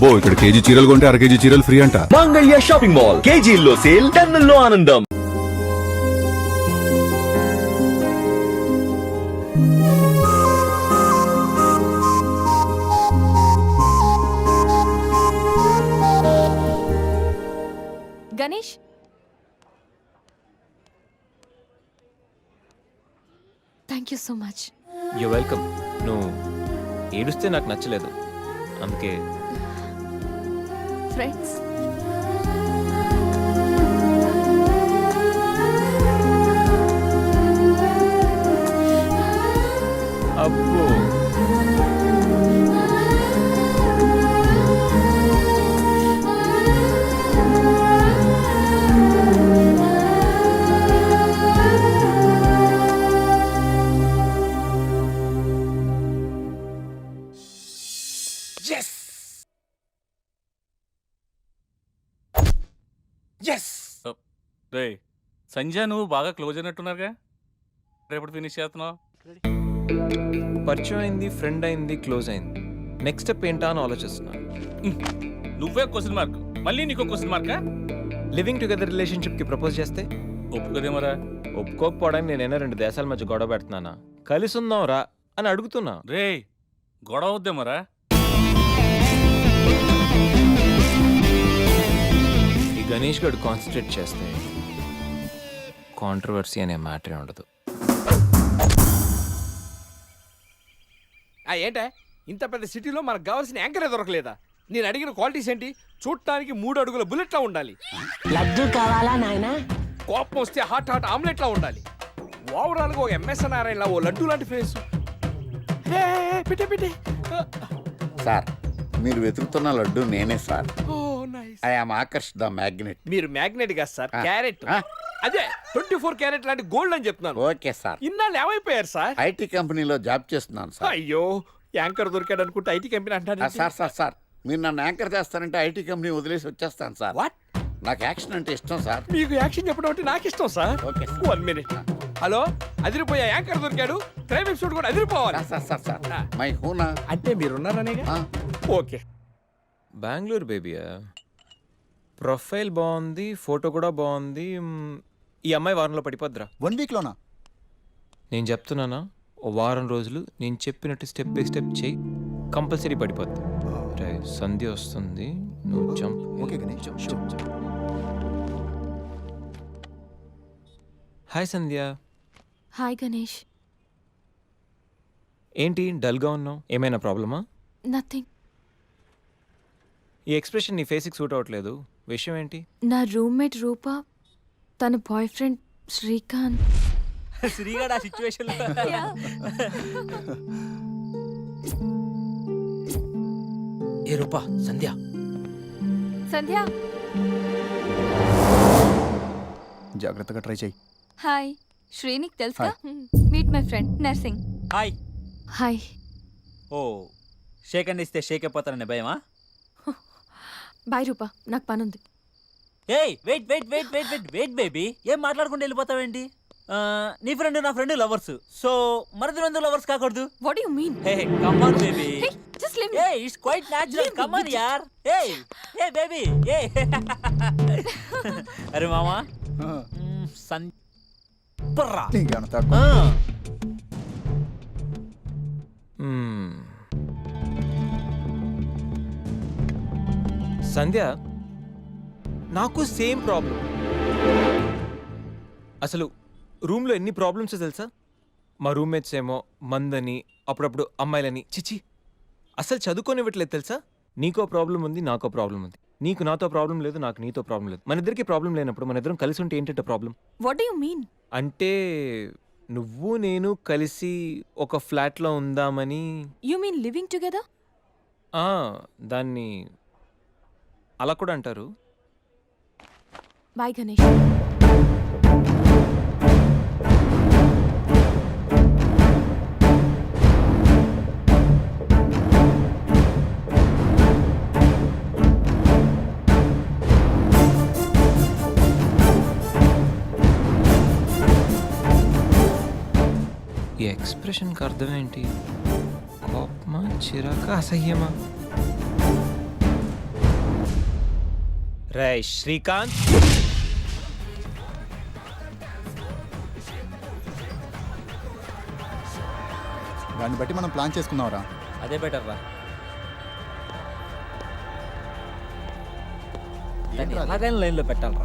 అబ్బో ఇక్కడ కేజీ చీరలు కొంటే అర కేజీ చీరలు ఫ్రీ అంట. మంగళ్య షాపింగ్ మాల్, కేజీల్లో సేల్, టన్నుల్లో ఆనందం. Ganesh, thank you so much. You welcome. నువ్వు ఏడుస్తే నాకు నచ్చలేదు, అందుకే. ఫ్రెండ్స్, అబ్బో రే సంజయ్, నువ్వు బాగా క్లోజ్ అయినట్టున్నారుగా. రేపటి ఫినిష్ చేస్తున్నావు. పరిచయం అయింది, ఫ్రెండ్ అయింది, క్లోజ్ అయింది. నెక్స్ట్ స్టెప్ ఏంటా అని ఆలోచిస్తున్నా. నువ్వే క్వశ్చన్ మార్క్, మళ్ళీ నీకు క్వశ్చన్ మార్కా? లివింగ్ టుగెదర్ రిలేషన్షిప్కి ప్రపోజ్ చేస్తే ఒప్పుకోదేమరా? ఒప్పుకోకపోవడానికి నేనైనా 2 దేశాల మధ్య గొడవ పెడుతున్నానా? కలిసి ఉందాం రా అని అడుగుతున్నా. రే గొడవ వద్దేమరా? ఈ గణేష్ గడు కాన్సన్ట్రేట్ చేస్తే కాంట్రవర్సీ అనే మ్యాటరే ఉండదు. ఏంటే ఇంత పెద్ద సిటీలో మనకు కావాల్సిన యాంకరే దొరకలేదా? నేను అడిగిన క్వాలిటీస్ ఏంటి? చూడటానికి 3 అడుగుల బుల్లెట్లా ఉండాలి, లడ్డు కావాలా నాయనా, కోపం వస్తే హాట్ హాట్ ఆమ్లెట్లా ఉండాలి, ఓవరాల్గా ఒక ఎంఎస్ నారాయణలా ఓ లడ్డు లాంటి ఫేస్. పిటే పిటే. సార్, మీరు వెతుకుతున్న లడ్డు నేనే sir. Oh nice. I am Akarsh the magnet. మీరు మ్యాగ్నెట్ కాదు సార్, క్యారెట్. అదే 24 క్యారెట్ లాంటి గోల్డ్ అని చెప్తున్నాను. Okay sir. ఇన్నాళ్ళు ఏమైపోయారు సార్? ఐటీ కంపెనీలో జాబ్ చేస్తున్నాను సార్. అయ్యో, యాంకర్ దొరికాడు అనుకుంటే ఐటీ కంపెనీ అంటారు. సార్ సార్ సార్, మీరు నన్ను యాంకర్ చేస్తారంటే ఐటీ కంపెనీ వదిలేసి వచ్చేస్తాను సార్. వాట్? నాకు యాక్షన్ అంటే ఇష్టం సార్. మీకు యాక్షన్ చెప్పడం అంటే నాకు ఇష్టం sir. Okay sir. 1 minute. Hello, అదిరిపోయా యాంకర్ దొరికాడు, క్రైమ్ ఎపిసోడ్ కూడా అదిరిపోవాలి. సార్ సార్ సార్, మై హూనా. అంటే మీరున్నారనేగా. ఓకే. బెంగళూరు బేబీయా? ప్రొఫైల్ బాగుంది, ఫోటో కూడా బాగుంది. ఈ అమ్మాయి వారంలో పడిపోద్దిరా. 1 వీక్ లోనా? నేను చెప్తున్నానా, ఓ వారం రోజులు నేను చెప్పినట్టు స్టెప్ బై స్టెప్ చేయి, కంపల్సరీ పడిపోద్ది. సంధ్య వస్తుంది, నువ్వు jump. Okay Ganesh, hi Sandhya. Hi Ganesh. ఏంటి డల్గా ఉన్నావు? ఏమైనా ప్రాబ్లమా? నథింగ్. ఈ ఎక్స్ప్రెషన్ నీ ఫేస్కి సూట్ అవ్వట్లేదు. విషయం ఏంటి? నా రూమ్మేట్ రూప, తన బాయ్ ఫ్రెండ్ శ్రీకాంత్. శ్రీగాడు ఆ సిచ్యువేషన్. ఏ రూపా, సంధ్య. సంధ్య, జాగ్రత్తగా ట్రై చేయి. హాయ్. శ్రీనిక్ తెలుసా? Meet my friend Narsing. Hi. Hi. Oh, shake hand ఇస్తే షేక్ అయిపోతానని భయమా? బాయ్ రూపా, నాకు పనుంది. Hey wait wait wait wait wait wait baby, ఏం మాట్లాడుకుంటూ వెళ్ళిపోతావేంటి? నీ ఫ్రెండ్ నా ఫ్రెండ్ లవర్స్, సో మరిద్దరు లవర్స్ కాకూడదు. What you mean? Hey come on baby. Just live me. Hey it's quite natural, come on యార్. ఏయ్ ఏ బేబీ, ఏ. అరే మామా, సన్ పర్రా. సంధ్య, నాకు సేమ్ ప్రాబ్లం. అసలు రూమ్లో ఎన్ని ప్రాబ్లమ్స్ తెలుసా? మా రూమ్మేట్స్ ఏమో మందని, అప్పుడప్పుడు అమ్మాయిలని. చిచి, అసలు చదువుకోనివ్వట్లేదు తెలుసా? నీకో ప్రాబ్లం ఉంది, నాకో ప్రాబ్లం ఉంది. నీకు నాతో ప్రాబ్లం లేదు, నాకు నీతో ప్రాబ్లం లేదు. మన ఇద్దరికి ప్రాబ్లం లేనప్పుడు మన ఇద్దరం కలిసి ఉంటే ఏంటంటే problem? What do you mean? అంటే నువ్వు నేను కలిసి ఒక ఫ్లాట్లో ఉందామని. You mean living together? దాన్ని అలా కూడా అంటారు. బాయ్ గణేష్. ఈ ఎక్స్ప్రెషన్కి అర్థం ఏంటి? కోపమా, చిరాక, అసహ్యమా? రే శ్రీకాంత్, దాన్ని బట్టి మనం ప్లాన్ చేసుకుందాంరా. అదే బెటర్ రా. దాన్ని ఎలాగైనా లైన్లో పెట్టాలరా.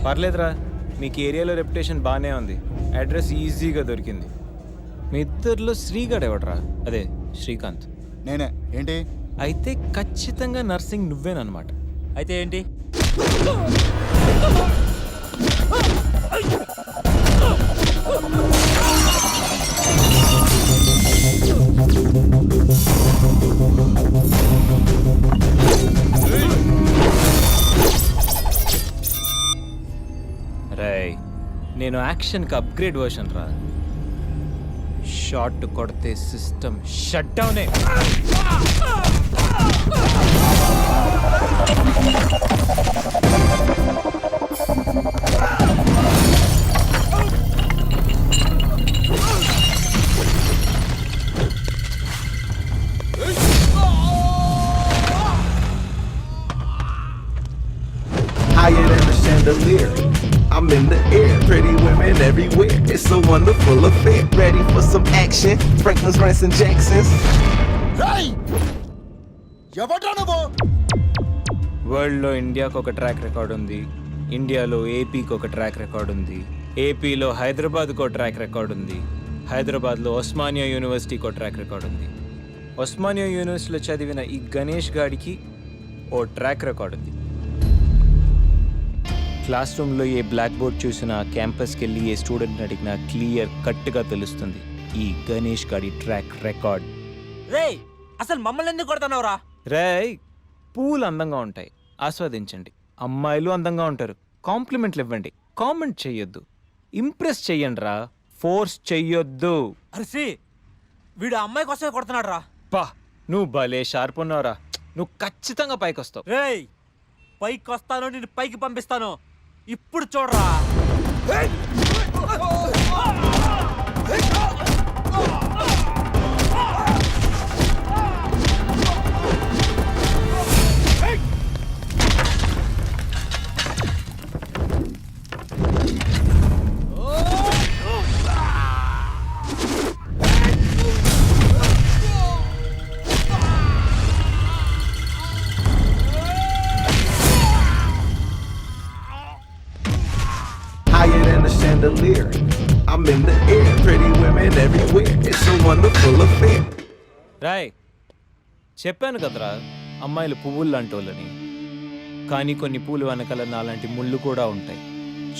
పర్లేదురా, మీకు ఏరియాలో రెప్యుటేషన్ బాగానే ఉంది, అడ్రస్ ఈజీగా దొరికింది. మీ ఇద్దరిలో శ్రీగాడు ఎవడరా? అదే శ్రీకాంత్. నేనే. ఏంటి? అయితే ఖచ్చితంగా నర్సింగ్ నువ్వేనమాట. అయితే ఏంటి? రేయ్, నేను యాక్షన్కి అప్గ్రేడ్ వర్షన్ రా. షార్ట్ కొడితే సిస్టమ్ షట్ డౌనే. Higher than a chandelier. I'm in the air, pretty women everywhere. It's a wonderful affair. Ready for some action? Franklin's, Branson, Jackson's. వరల్డ్లో ఇండియాకు ఒక ట్రాక్ రికార్డ్ ఉంది, ఇండియాలో ఏపీకి ఒక ట్రాక్ రికార్డ్ ఉంది, ఏపీలో హైదరాబాద్కు ఒక ట్రాక్ రికార్డ్ ఉంది, హైదరాబాద్లో ఉస్మానియా యూనివర్సిటీకి ఒక ట్రాక్ రికార్డ్ ఉంది. ఉస్మానియా యూనివర్సిటీలో చదివిన ఈ గణేష్ గాడికి ఓ ట్రాక్ రికార్డ్ ఉంది. క్లాస్ రూమ్లో ఏ బ్లాక్ బోర్డ్ చూసినా, క్యాంపస్కి వెళ్ళి ఏ స్టూడెంట్ అడిగినా క్లియర్ కట్గా తెలుస్తుంది ఈ గణేష్ గాడి ట్రాక్ రికార్డ్. రేయ్, అసలు మమ్మల్ని ఎందుకు కొడుతున్నావురా? రేయ్, పూలు అందంగా ఉంటాయి, ఆస్వాదించండి. అమ్మాయిలు అందంగా ఉంటారు, కాంప్లిమెంట్లు ఇవ్వండి. కామెంట్ చెయ్యొద్దు, ఇంప్రెస్ చెయ్యండి రా, ఫోర్స్ చెయ్యొద్దు. అరిసి, వీడు ఆ అమ్మాయి కోసమే కొడుతున్నాడు రా. పా, నువ్వు భలే షార్ప్ ఉన్నావురా. నువ్వు ఖచ్చితంగా పైకి వస్తావు. రేయ్, పైకి వస్తాను, నేను పైకి పంపిస్తాను. ఇప్పుడు చూడరా. Higher than a chandelier. I'm in the air, pretty women everywhere. It's a wonderful affair. Roy, చెప్పాను కదరా అమ్మాయిలు పువ్వులు లాంటి వాళ్ళని. కానీ కొన్ని పూలు వెనకాల నాలాంటి ముళ్ళు కూడా ఉంటాయి.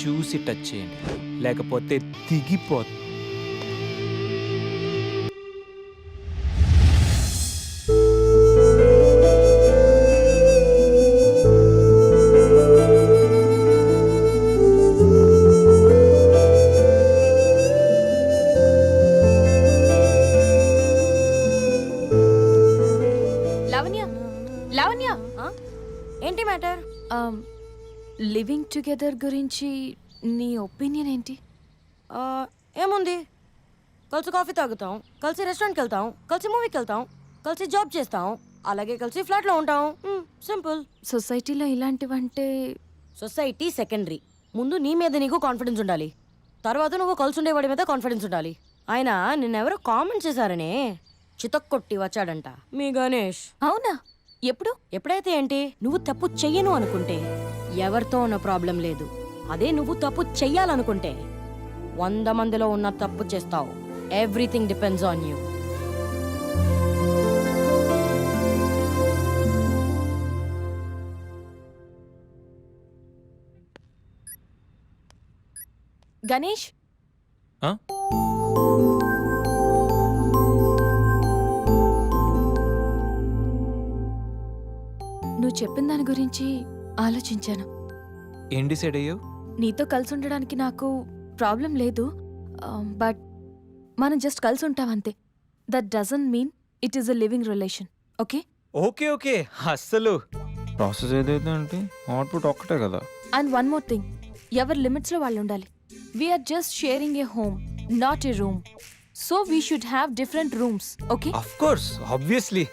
చూసి టచ్ చేయండి, లేకపోతే దిగిపోతుంది. లావణ్య, ఏంటి మ్యాటర్? లివింగ్ టుగెదర్ గురించి నీ ఒపీనియన్ ఏంటి? ఏముంది, కలిసి కాఫీ తాగుతాం, కలిసి రెస్టారెంట్కి వెళ్తాం, కలిసి మూవీకి వెళ్తాం, కలిసి జాబ్ చేస్తాం, అలాగే కలిసి ఫ్లాట్లో ఉంటాం. సింపుల్. సొసైటీలో ఇలాంటివంటే సొసైటీ సెకండరీ. ముందు నీ మీద నీకు కాన్ఫిడెన్స్ ఉండాలి, తర్వాత నువ్వు కలిసి ఉండేవాడి మీద కాన్ఫిడెన్స్ ఉండాలి. ఆయన నిన్నెవరో కామెంట్ చేశారనే చితక్కొట్టి వచ్చాడంట మీ గణేష్. అవునా? ఎప్పుడు? ఎప్పుడైతే ఏంటి, నువ్వు తప్పు చెయ్యను అనుకుంటే ఎవరితో ఉన్న ప్రాబ్లం లేదు. అదే నువ్వు తప్పు చెయ్యాలనుకుంటే 100 మందిలో ఉన్న తప్పు చేస్తావు. Everything depends on you. Ganesh, ఆ? నువ్వు చెప్పిన దాని గురించి ఆలోచించాను. ఏం డిసైడ్ అయ్యావు? నీతో కలిసి ఉండడానికి నాకు ప్రాబ్లం లేదు, బట్ మనం జస్ట్ కలిసి ఉంటాం అంతే. That doesn't mean it is a living relation. Okay okay okay, అస్సలు ప్రాసెస్ ఏదైతే అంటే అవుట్పుట్ ఒక్కటే కదా. అండ్ వన్ మోర్ థింగ్, ఎవరి లిమిట్స్లో వాళ్ళు ఉండాలి. We're just sharing a home, not a room. So we should have different rooms. Okay, of course, obviously.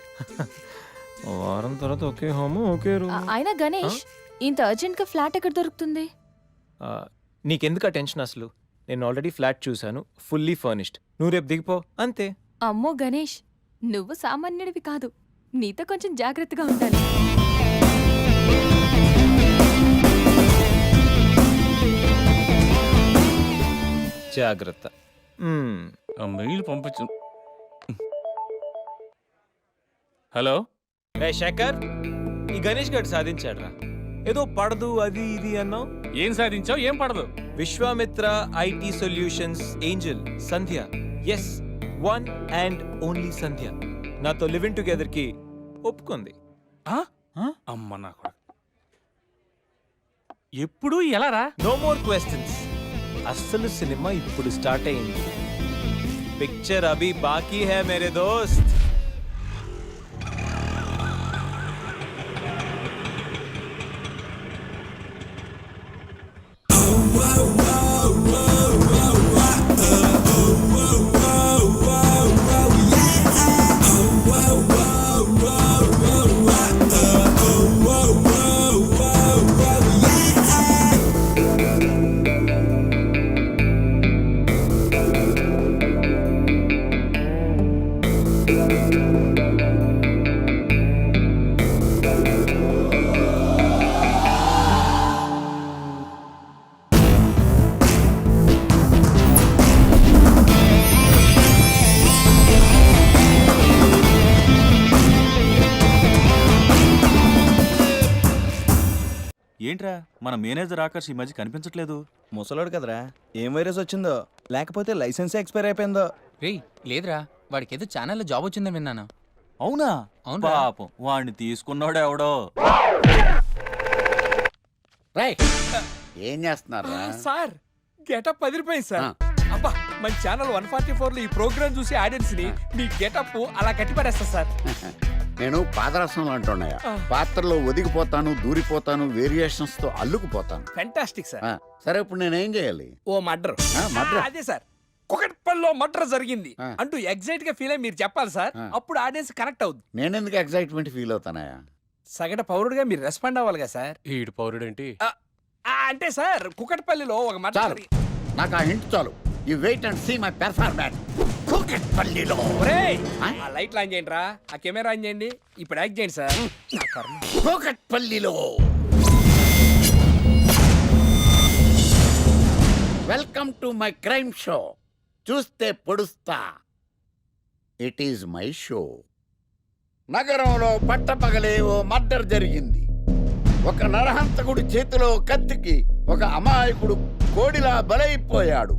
వారం తర్వాత ఒకే హోము ఒకే రూమ్. అయినా గణేష్ ఇంత అర్జెంట్గా ఫ్లాట్ ఎక్కడ దొరుకుతుంది? నీకెందుకు ఆ టెన్షన్ అసలు? నేను ఆల్రెడీ ఫ్లాట్ చూశాను, ఫుల్లీ ఫర్నిష్డ్. నువ్వు రేపు దిగిపో అంతే. అమ్మో గణేష్, నువ్వు సామాన్యుడివి కాదు, నీతో కొంచెం జాగ్రత్తగా ఉండాలి. జాగ్రత్త. ఆ మెయిల్ పంపించు. హలో, రే శేఖర్, ఈ గణేష్ గడ్ సాధించాడురా. ఏదో పడదు అది ఇది అన్నావు. ఏం సాధించావు? ఏం పడదు? Vishwamitra IT solutions angel Sandhya, yes, one and only Sandhya నాతో లివింగ్ టుగెదర్ కి ఒప్పుకుంది. అమ్మ నా కొడుకు. ఎప్పుడు ఎలా రా? No more questions. అస్సలు సినిమా ఇప్పుడు స్టార్ట్ అయింది. పిక్చర్ అభి బాకీ హై మేరే దోస్త్. ఏంట్రా మన మేనేజర్ ఆకర్ష్ ఈ మధ్య కనిపించట్లేదు? ముసలోడు కదరా, ఏం వైరస్ వచ్చిందో, లేకపోతే లైసెన్స్ ఎక్స్పైర్ అయిపోయిందో. రేయ్ లేదురా, వాడికి ఏదో ఛానల్లో జాబ్ వచ్చిందని విన్నాను. అవునా? అవునురా. పాపం వాడిని తీసుకున్నాడు ఎవడో. రైట్ ఏం చేస్తున్నారా? సార్ గెటప్ అదిరిపోయింది సార్. అబ్బా, మన ఛానల్ 144 లో ఈ ప్రోగ్రామ్ చూసి ఆడియన్స్ ని మీ గెటప్ అలా కట్టి పడేస్తా సార్. నేను పాదరసంలో అంటున్నాయా, పాత్రలో ఒదిగిపోతాను, దూరిపోతాను, వేరియేషన్స్ తో అల్లుకుపోతాను. Fantastic sir. సరే ఇప్పుడు నేనేం చేయాలి? ఓ మర్డర్. మర్డర్? అదే సార్, కుకట్పల్లిలో మర్డర్ జరిగింది అంటూ ఎగ్జైట్ గా ఫీల్ అయ్యి మీరు చెప్పాలి సార్. అప్పుడు ఆడియన్స్ కనెక్ట్ అవుద్ది. నేనెందుకు ఎక్సైట్మెంట్ ఫీల్ అవుతానయా? సగటు పౌరుడుగా మీరు రెస్పాండ్ అవ్వాలి కదా సార్. ఈడు పౌరుడేంటి? అంటే సార్ కుకట్పల్లిలో ఒక మర్డర్ చాలు, నాకు ఆ హింట్ చాలు. You wait and see my performance. కూకట్పల్లిలో ఆ లైట్లు ఆన్ చేయండి రా, ఆ కెమెరా ఆన్ చేయండి, ఇప్పుడు యాక్ట్ చేయండి సార్. నా కర్మ. కూకట్పల్లిలో welcome to my crime show. చూస్తే పొడుస్తా, ఇట్ ఈజ్ మై షో. నగరంలో పట్టపగలే ఓ మర్డర్ జరిగింది. ఒక నరహంతకుడి చేతిలో కత్తికి ఒక అమాయకుడు కోడిలా బలైపోయాడు.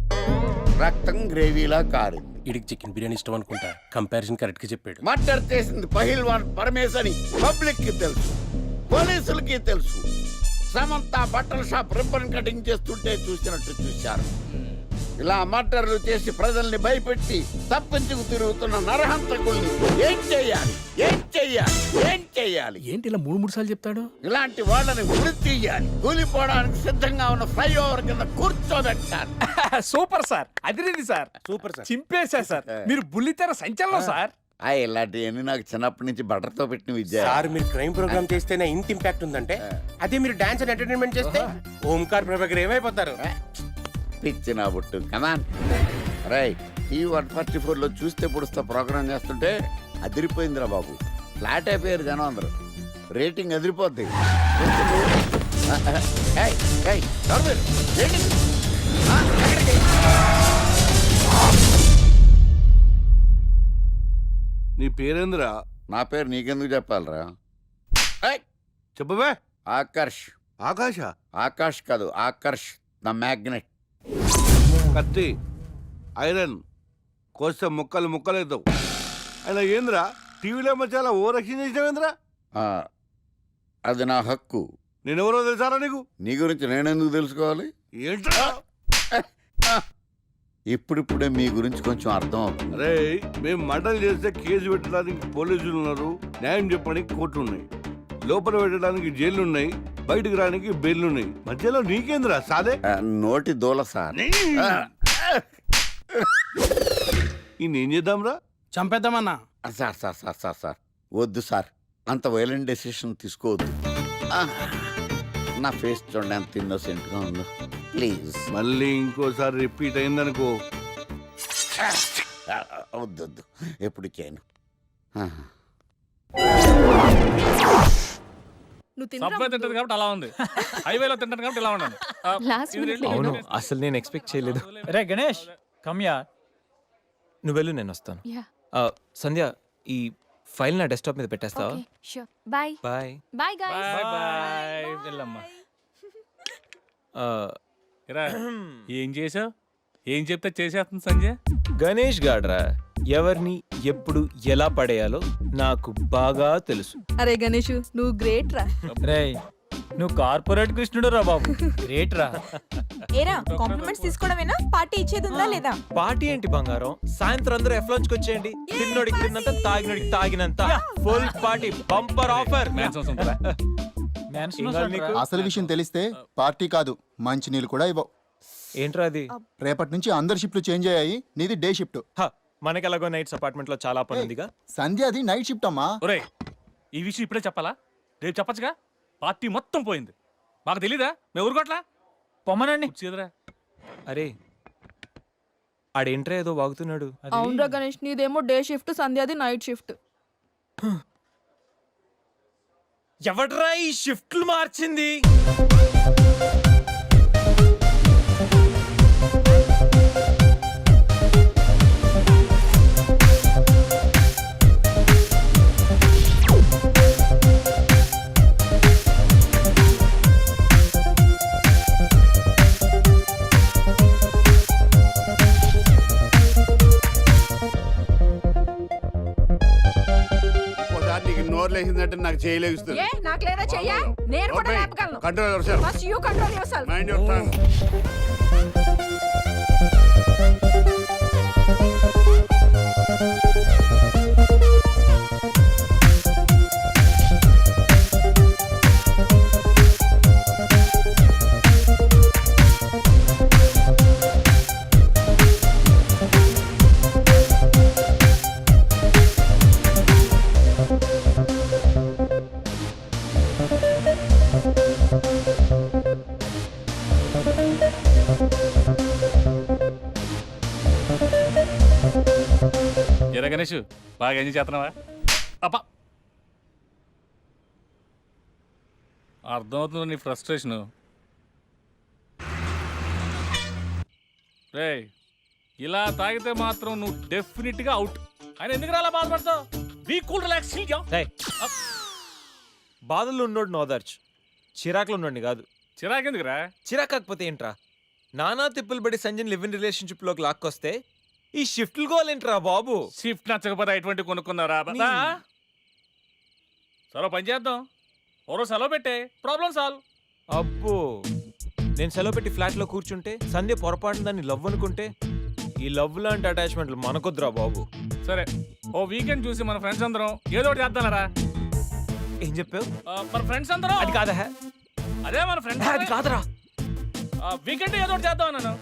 రక్తం గ్రేవీలా కారింది. ఇడికి చికెన్ బిర్యానీ ఇష్టం అనుకుంటా. కంపారిజన్ కరెక్ట్ గా చెప్పాడు. మర్డర్ చేసింది పహిల్వాన్ పరమేశ్ అని పబ్లిక్ కి తెలుసు, పోలీసులకి తెలుసు. సమంత బట్టల షాప్ రిబ్బన్ కటింగ్ చేస్తుంటే చూసినట్టు చూశారు. ఇలా మర్డర్లు చేసి ప్రజల్ని భయపెట్టి తప్పించుకు తిరుగుతున్న నరహంతకుల్ని ఏం చెయ్యాలి, ఏం చెయ్యాలి, ఏం చెయ్యాలి? ఏంటి ఇలా మూడు సార్లు చెప్తాడు? ఇలాంటి వాళ్ళని వృత్తి తీయాలి. కూలిపోవడానికి సిద్ధంగా ఉన్న ఫ్లైఓవర్ కింద కూర్చోబెట్టాలి. సూపర్ సార్, అదిరింది సార్. సూపర్ సార్, చింపేశా సార్. మీరు బుల్లితెర సంచలనం సార్. ఇలాంటివన్నీ నాకు చిన్నప్పటి నుంచి బట్టర్తో పెట్టిన విద్య. సార్ మీరు క్రైమ్ ప్రోగ్రామ్ చేస్తేనే ఇంత ఇంపాక్ట్ ఉందంటే, అదే మీరు డాన్స్ అండ్ ఎంటర్టైన్మెంట్ చేస్తే ఓంకార్ ప్రభాకర్ ఏమైపోతారు? పిచ్చి నా బుట్టు. కమాన్ రైట్. ఈ 144లో చూస్తే పొడుస్తా ప్రోగ్రామ్ చేస్తుంటే అదిరిపోయిందిరా బాబు. ఫ్లాట్ అయిపోయారు జనం అందరూ. రేటింగ్ అదిరిపోద్ది. నీ పేరేంద్రా? నా పేరు నీకెందుకు చెప్పాలరా? చెప్పవే. ఆకర్ష్. ఆకాశ? ఆకాష్ కాదు, ఆకర్ష్ ద మ్యాగ్నెట్. కత్తి, ఐరన్ కోస్తే ముక్కలు ముక్కలేద్దావు. అయినా ఏంద్రా టీవీలో మధ్య ఓ రక్షణ చేసినావేంద్రా? అది నా హక్కు. నేనెవరో తెలుసారా నీకు? నీ గురించి నేనెందుకు తెలుసుకోవాలి? ఏంట్రా? ఇప్పుడిప్పుడే మీ గురించి కొంచెం అర్థం అవుతుంది. అరే, మేము మర్డర్ చేస్తే కేసు పెట్టడానికి పోలీసులు ఉన్నారు, న్యాయం చెప్పడానికి కోర్టులు ఉన్నాయి, లోపల పెట్టడానికి జైలు ఉన్నాయి, బయటకు రావడానికి బెయిల్ ఉన్నాయి. మధ్యలో నీకేంద్రా సాదే? నోటి దూల సార్. ఈయనేం చేద్దాంరా? చంపేద్దామన్నా. Sir sir sir sir sir వద్దు సార్. అంత వైలెంట్ డెసిషన్ తీసుకోవద్దు. నా ఫేస్ చూడండి ఎంత ఇన్నోసెంట్గా ఉందో. ప్లీజ్ మళ్ళీ ఇంకోసారి రిపీట్ అయిందనుకో. వద్దొద్దు, ఎప్పుడు చేయను. సబ్వే తింటది కాబట్టి అలా ఉంది, హైవేలో తింటాను కాబట్టి ఇలా ఉన్నాను. Last minute అవును అసలు నేను ఎక్స్పెక్ట్ చేయలేదు. రే గణేష్ కమ్యా. నువ్వు వెళ్ళు, నేను వస్తాను. యా సంధ్య, ఈ ఫైల్ నా డెస్క్టాప్ మీద పెట్టేస్తావా? Okay sure bye bye. Bye guys bye bye. వెళ్ళమ్మా. ఇరా, ఏం చేసావు? ఏం చెప్తే చేసేస్తుంది సంజయ్. గణేష్ గాడ్రా ఎవరిని ఎప్పుడు ఎలా పడేయాలో నాకు బాగా తెలుసు. అరే గణేష్ నువ్వు గ్రేట్ రా. రే నువ్వు కార్పొరేట్ కృష్ణుడు రా బాబు, గ్రేట్ రా. ఏరా కాంప్లిమెంట్స్ తీసుకోవడమేనా, పార్టీ ఇచ్చేది ఉందా లేదా? పార్టీ ఏంటి బంగారం, సాయంత్రం అందరూ ఎఫ్ లంచ్ వచ్చేయండి. తిన్నోడికి తిన్నంత, తాగినోడికి తాగినంత, ఫుల్ పార్టీ, బంపర్ ఆఫర్. అసలు విషయం తెలిస్తే పార్టీ కాదు మంచి నీళ్ళు కూడా ఇవ్వవు. ఏంట్రా అది? రేపటి నుంచి అందరి షిఫ్ట్లు చేంజ్ అయ్యాయి, నీది డే షిఫ్ట్. మనకి ఎలాగో నైట్స్ అపార్ట్మెంట్ లో చాలా పని ఉందిగా. సంధ్యది నైట్ షిఫ్ట్ అమ్మా. ఒరేయ్, ఈ విషయం ఇప్పుడే చెప్పాలా? రేపు చెప్పచ్చుగా. పార్టీ మొత్తం పోయింది, మాకు తెలీదా? మేము ఊరుకోట్లా. పొమ్మనండి. చేదురా. అరే ఆడేంట్రా ఏదో వాగుతున్నాడు. అవునరా గణేష్, నీదేమో డే షిఫ్ట్, సంధ్యాది నైట్ షిఫ్ట్. ఎవడ్రా ఈ షిఫ్ట్లు మార్చింది? నీకు నోరు లేచిందంటే నాకు చేయలేస్తుంది. నాకు లేదా చెయ్యా, నేను కూడా లేపగలను. Control yourself. First you control yourself. Mind your tongue. ఎరా గణేష్, బాగా ఎంజాయ్ చేస్తున్నావా? అప్ప అర్థమవుతుంది నీ ఫ్రస్ట్రేషను. రే ఇలా తాగితే మాత్రం నువ్వు డెఫినెట్గా అవుట్. ఆయన ఎందుకు అలా బాధపడతావు? Be cool, relax. బాధల్లో ఉన్నోడు నోదార్చు, చిరాకులో ఉన్నోడిని కాదు. చిరాకెందుకురా? చిరాకు కాకపోతే ఏంట్రా? నానా తిప్పులు పడి సంజయ్ లివ్ ఇన్ రిలేషన్షిప్ లోకి లాక్కొస్తే ఈ షిఫ్ట్లు గోలేంట్రా బాబు? షిఫ్ట్ నచ్చకపోతే ఎటువంటి కొనుక్కున్నారా? సరే పని చేద్దాం, ఓరో సెలవు పెట్టే, ప్రాబ్లం సాల్వ్. అబ్బో, నేను సెలవు పెట్టి ఫ్లాట్ లో కూర్చుంటే సంధ్య పొరపాటున దాన్ని లవ్ అనుకుంటే, ఈ లవ్ లాంటి అటాచ్మెంట్లు మనకొద్దురా బాబు. సరే ఓ వీకెండ్ చూసి మన ఫ్రెండ్స్ అందరం ఏదో ఒకటి చేద్దాంరా. ఏం చెప్పావు? మన ఫ్రెండ్స్ అందరం. అది కాదా? అదే మన ఫ్రెండ్స్. అది కాదురా. వీకెండ్ ఏదో ఒకటి చేద్దాం అన్నాను.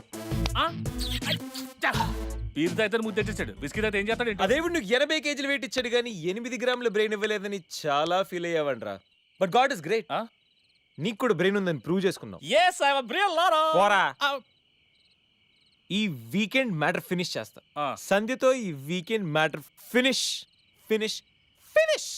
బీర్ అయితే ముద్దు తెచ్చేసాడు, బిస్కెట్ అయితే ఏం చేస్తాడు? అదేవిడు నువ్వు 80 కేజీలు వెయిట్ ఇచ్చాడు కానీ 8 గ్రాముల బ్రెయిన్ ఇవ్వలేదని చాలా ఫీల్ అయ్యావంట్రా. బట్ గాడ్ ఇస్ గ్రేట్, నీకు కూడా బ్రెయిన్ ఉందని ప్రూవ్ చేసుకున్నావు. ఈ వీకెండ్ మ్యాటర్ ఫినిష్ చేస్తా. సంధ్యతో ఈ weekend matter finish finish finish.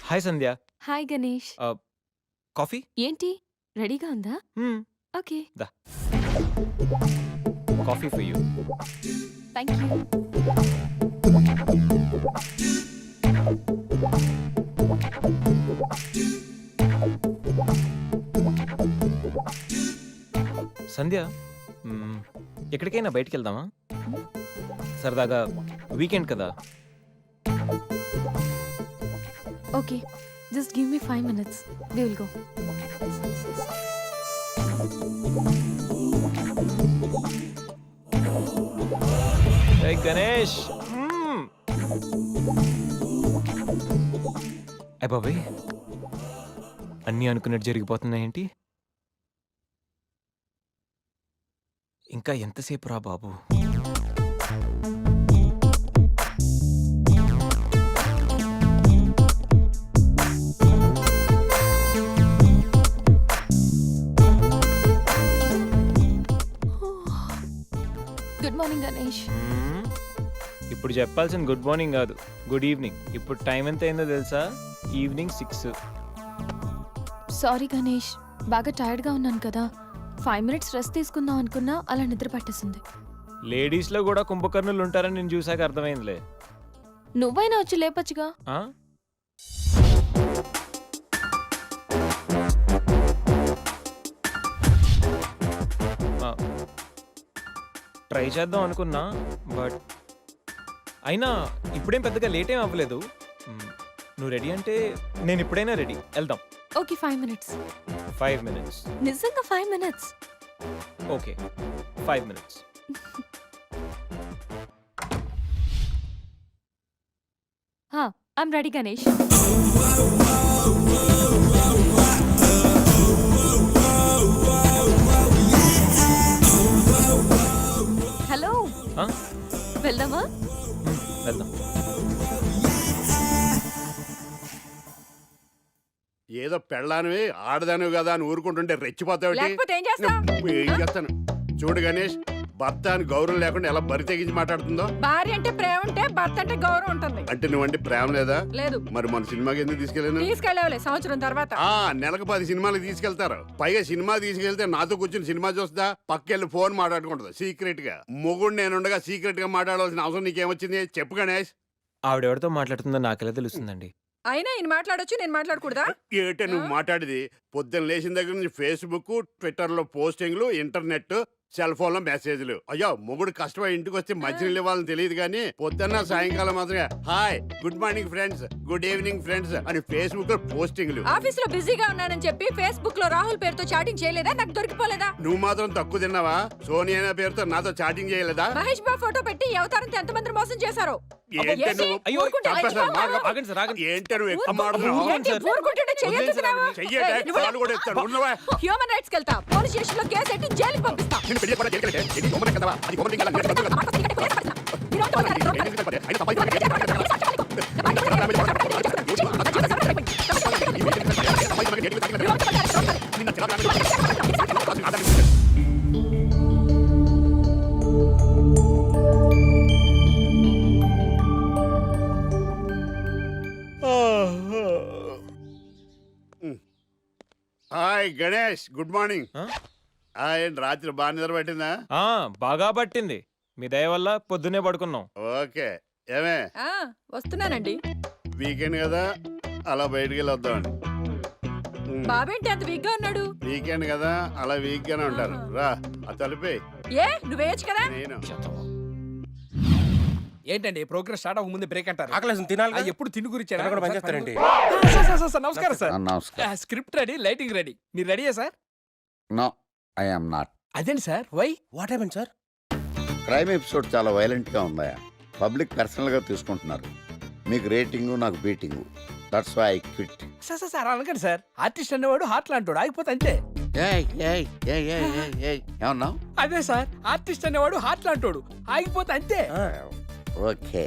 Hi Sandhya. Hi Ganesh. Coffee ఏంటి రెడీగా ఉందా? ఓకే దా, coffee for you. Thank you. Sandhya, ఎక్కడికైనా బయటికి వెళ్దామా? సరదాగా వీకెండ్ కదా. Okay, just give me 5 minutes. We will go. Hey Ganesh. అయ్య బాబాయ్, అన్నీ అనుకున్నట్టు జరిగిపోతున్నాయేంటి? ఇంకా ఎంతసేపు రా బాబు? Good morning Ganesh. ఇప్పుడు చెప్పాల్సిన గుడ్ మార్నింగ్ కాదు, గుడ్ ఈవినింగ్. ఇప్పుడు టైం ఎంత అయిందో తెలుసా? ఈవినింగ్ 6. సారీ గణేష్, బాగా టైర్డ్గా ఉన్నాను కదా. 5 minutes రెస్ట్ తీసుకుందాం అనుకున్నా, అలా నిద్ర పట్టేసింది. లేడీస్లో కూడా కుంభకర్ణులు ఉంటారని నేను చూసాక అర్థమైందిలే. నువ్వైనా వచ్చి లేపచ్చుగా. ఆ? ట్రై చేద్దాం అనుకున్నా, బట్ అయినా ఇప్పుడేం పెద్దగా లేట్ ఏం అవ్వలేదు. నువ్వు రెడీ అంటే నేను ఇప్పుడైనా రెడీ, వెళ్దాం. Okay 5 minutes. 5 minutes. నిజంగా 5 minutes. Okay 5 minutes. I'm ready Ganesh. Hello, ఆ? వెళ్దామా? వెళ్దాం. ఏదో పెళ్ళానివి ఆడదానివి కదా అని ఊరుకుంటుంటే రెచ్చిపోతావు. ఏం చేస్తాను చూడు గణేష్, భర్త అని గౌరవం లేకుండా ఎలా బరి తెగించి మాట్లాడుతుందో. భార్య అంటే ప్రేమ ఉంటే భర్త అంటే గౌరవం ఉంటుంది. అంటే నువ్వంటే ప్రేమ లేదా? లేదు. మరి మన సినిమాకి ఎందుకు తీసుకెళ్ళాను? తీసుకెళ్ళవలే సంవత్సరం తర్వాత. నెలకు 10 సినిమాలకు తీసుకెళ్తారు. పైగా సినిమా తీసుకెళ్తే నాతో కూర్చుని సినిమా చూస్తా, పక్కెళ్ళి ఫోన్ మాట్లాడుకుంటుంది సీక్రెట్ గా. మొగుడు నేనుండగా సీక్రెట్ గా మాట్లాడాల్సిన అవసరం నీకేమొచ్చింది చెప్పు గణేష్. ఆవిడెవరితో మాట్లాడుతుందో నాకెలా తెలుస్తుందండి? అయినా ఈయన మాట్లాడొచ్చు, నేను మాట్లాడకూడదా? ఏటే నువ్వు మాట్లాడేది? పొద్దున్న లేచిన దగ్గర నుంచి ఫేస్బుక్, ట్విట్టర్ లో పోస్టింగ్లు, ఇంటర్నెట్, సెల్ ఫోన్ లో మెసేజ్లు. అయ్యో మొగుడు కష్టమై ఇంటికి వస్తే మంచినీళ్ళు ఇవ్వాలని తెలియదు కానీ పొద్దున్న సాయంకాలం మాత్రమే hi, good morning friends, good evening friends అని ఫేస్బుక్ లో పోస్టింగ్లు. ఆఫీస్ లో బిజీగా ఉన్నానని చెప్పి ఫేస్బుక్ లో రాహుల్ పేరుతో చాటింగ్ చేయలేదా? నాకు దొరికిపోలేదా? నువ్వు మాత్రం తక్కువ తిన్నావా? సోనియా పేరుతో నాతో చాటింగ్ చేయలేదా? మహేష్ బాబు ఫోటో పెట్టి ఈ అవతారంతో ఎంతమంది మోసం చేశారు. ఏంటి నువ్వు? అయ్యో, చంపేస్తాను. ఆగండి సార్, ఆగండి. ఏంటి నువ్వు ఎక్కువ ఊరుకోండి ఏంటి సార్. ఊరుకుంటుంటే చెయ్యెత్తుతున్నావు? చెయ్యటే కాలు కూడా ఎత్తాను. ఉన్నవా? హ్యూమన్ రైట్స్ కి వెళ్తా, పోలీస్ స్టేషన్ లో కేసు ఎట్టి జైలుకి పంపిస్తా. నేను పెళ్లి కూడా జైలుకి వెళ్తే, ఇది దొంగనే కదవా? అది దొంగనే కదా? Hi Ganesh, good morning. ఏంటి రాత్రి బాగా నిద్ర పట్టిందా? బాగా పట్టింది, మీ దయ వల్ల పొద్దునే పడుకున్నాం. ఓకే, ఏమే వస్తున్నానండి. వీకెండ్ కదా, అలా బయటికి వెళ్ళి వద్దామని. బాబేంటి అంత వీక్ గా ఉన్నాడు? వీకెండ్ కదా, అలా వీక్ గానే ఉంటారు. రా ఆ తలిపే. ఏ నువ్వేయచ్చు కదా? నేను ఏంటండి ప్రోగ్రెస్ స్టార్ట్ అవ్వక ముందు బ్రేక్ అంటారు? తినాలి. ఎప్పుడు తిండి గురించి పనిచేస్తారండి. నమస్కారం సార్. నమస్కారం. Script ready, lighting ready. మీరు రెడీయా sir? No, I am not. అదేంటి sir, why? What happen sir? Crime episode చాలా వైలెంట్ గా ఉందా? పబ్లిక్ పర్సనల్ గా తీసుకుంటున్నారు. మీకు రేటింగ్, నాకు beating. That's why I quit. Sir అనకండి సార్. ఆర్టిస్ట్ అనేవాడు హార్ట్ లాంటోడు, ఆగిపోతే అంతే. ఏమన్నా? అదే సార్, ఆర్టిస్ట్ అనేవాడు హార్ట్ లాంటోడు, ఆగిపోతే అంతే. ఓకే,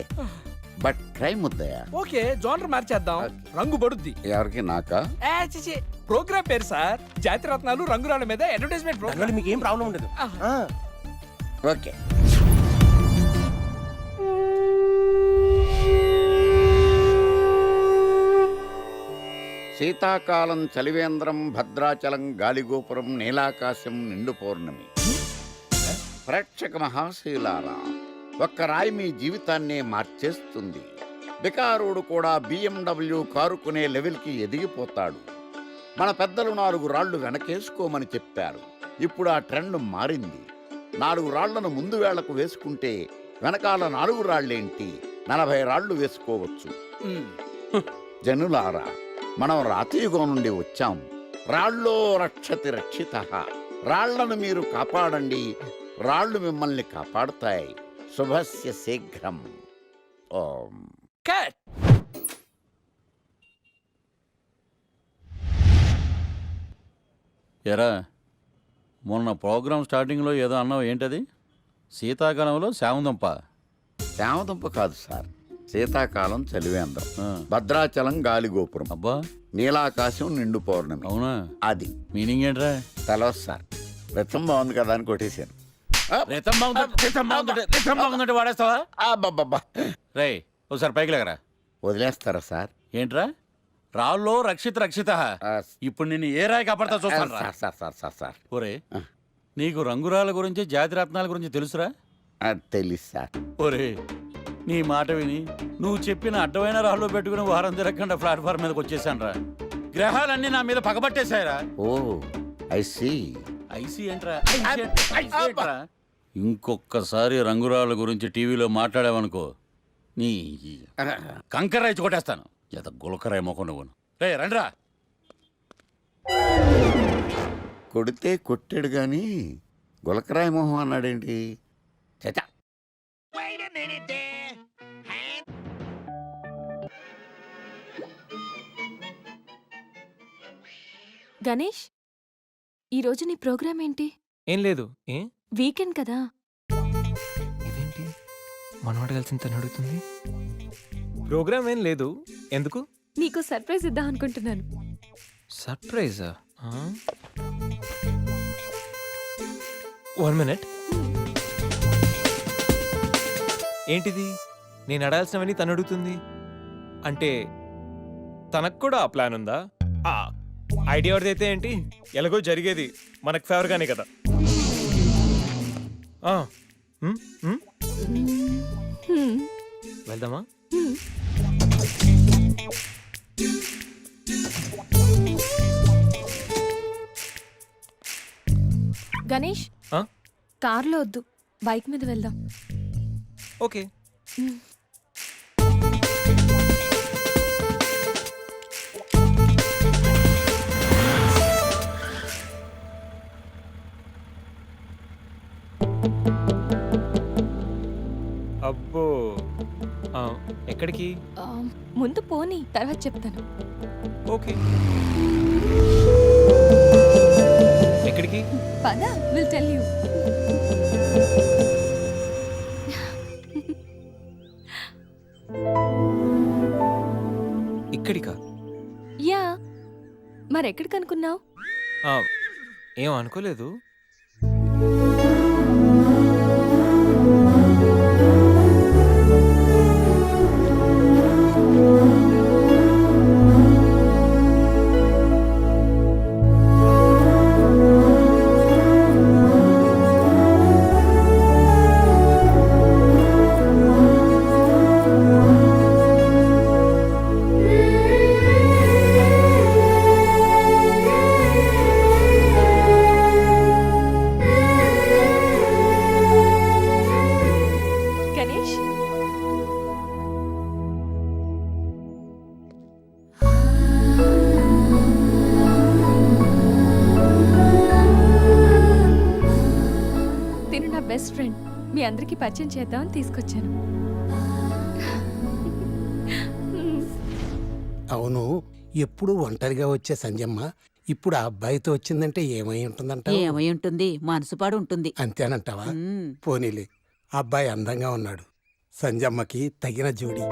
బట్ క్రైమ్ వద్దయా? ఓకే, జోనర్ మార్చేద్దాం, రంగు పడుద్ది. ఎవరికి? నాకా? ప్రోగ్రామ్ పేరు సార్ జాతి రత్నాలు రంగురాళ్ళ మీద అడ్వర్టైజ్మెంట్ ప్రోగ్రామ్. మీకు ఏం ప్రాబ్లం ఉండదు. ఓకే. శీతాకాలం చలివేంద్రం, భద్రాచలం గాలిగోపురం, నీలాకాశం, నిండు పౌర్ణమి. ప్రేక్షక మహాశీలారా, ఒక్క రాయి మీ జీవితాన్నే మార్చేస్తుంది. బికారుడు కూడా BMW కారు కొనే లెవెల్కి ఎదిగిపోతాడు. మన పెద్దలు 4 రాళ్లు వెనకేసుకోమని చెప్పారు. ఇప్పుడు ఆ ట్రెండ్ మారింది. 4 రాళ్లను ముందు వేళ్లకు వేసుకుంటే వెనకాల 4 రాళ్లేంటి, 40 రాళ్లు వేసుకోవచ్చు. జనులారా, మనం రాతియుగం నుండి వచ్చాం. రాళ్ళో రక్షతి రక్షితః. రాళ్లను మీరు కాపాడండి, రాళ్ళు మిమ్మల్ని కాపాడుతాయి. శుభస్య శీఘ్రం. ఓం. కట్. ఎరా మొన్న ప్రోగ్రామ్ స్టార్టింగ్లో ఏదో అన్నావు, ఏంటది? శీతాకాలంలో శామందంప. శామదుంప కాదు సార్, శీతాకాలం చలివేంద్రం, భద్రాచలం గాలిగోపురం, అబ్బా నీలాకాశం నిండు పౌర్ణమి. అవునా? అది మీనింగ్ ఏంట్రా? తెలవదు సార్, రతం బాగుంది కదా అని కొట్టేశాను. బాగుందంటే వాడేస్తావా? అబ్బబ్బబ్బా. రే ఒకసారి పైకి లేకరా. వదిలేస్తారా సార్? ఏంట్రా రాళ్ళో రక్షిత ఇప్పుడు నిన్ను ఏ రాయి కాపాడతా చూస్తాను రా. Sir sir sir sir sir ఒరే నీకు రంగురాళ్ళ గురించి జాతి రత్నాల గురించి తెలుసురా? తెలీదు సార్. ఒరే నీ మాట విని నువ్వు చెప్పిన అడ్డమైన రాళ్ళు పెట్టుకుని వారం తిరగకుండా ప్లాట్ఫామ్ మీదకి వచ్చేసాను రా. గ్రహాలన్నీ నా మీద పగబట్టేశాయరా. ఓ ఐ సీ. ఐసీ ఏంట్రా? ఇంకొక్కసారి రంగురాళ్ళ గురించి టీవీలో మాట్లాడావనుకో నీ కంకర రైచి కొట్టేస్తాను. జత గులకరాయి మొక్క నువ్వును. రే రండిరా. కొడితే కొట్టాడు గాని గులకరాయి మొహం అన్నాడేంటి? చచా. గణేష్, ఈరోజు నీ ప్రోగ్రామ్ ఏంటి? ఏం లేదు. ఏ వీకెండ్ కదా. ఇదేంటి మనవాడు కలిసి తను అడుగుతుంది? ప్రోగ్రామ్ ఏం లేదు. ఎందుకు? నీకు సర్ప్రైజ్ ఇద్దాం అనుకుంటున్నాను. సర్ప్రైజా? 1 minute. ఏంటిది? నేను అడాల్సినవని తను అడుగుతుంది అంటే తనకు కూడా ఆ ప్లాన్ ఉందా? ఐడియా ఎవరిదైతే ఏంటి, ఎలాగో జరిగేది మనకు ఫేవర్గానే కదా. వెళ్దామా? గణేష్, కార్లో వద్దు, బైక్ మీద వెళ్దాం. ఓకే. అబ్బో, ఎక్కడికి? ముందు పోనీ, తర్వాత చెప్తాను. ఓకే. ఎక్కడికి? పద, విల్ టెల్ యూ. ఇక్కడికా? యా, మరెక్కడికి అనుకున్నావు? ఏం అనుకోలేదు. గణేష్, తిను నా బెస్ట్ ఫ్రెండ్. మీ అందరికీ పరిచయం చేద్దామని తీసుకొచ్చాను. అవును, ఎప్పుడు ఒంటరిగా వచ్చే సంజమ్మ ఇప్పుడు ఆ అబ్బాయితో వచ్చిందంటే ఏమై ఉంటుందంట? ఏమై ఉంటుంది, మనసుపాడు ఉంటుంది. అంతేనంటావా? పోనీలే, అబ్బాయి అందంగా ఉన్నాడు, సంజమ్మకి తగిన జోడి.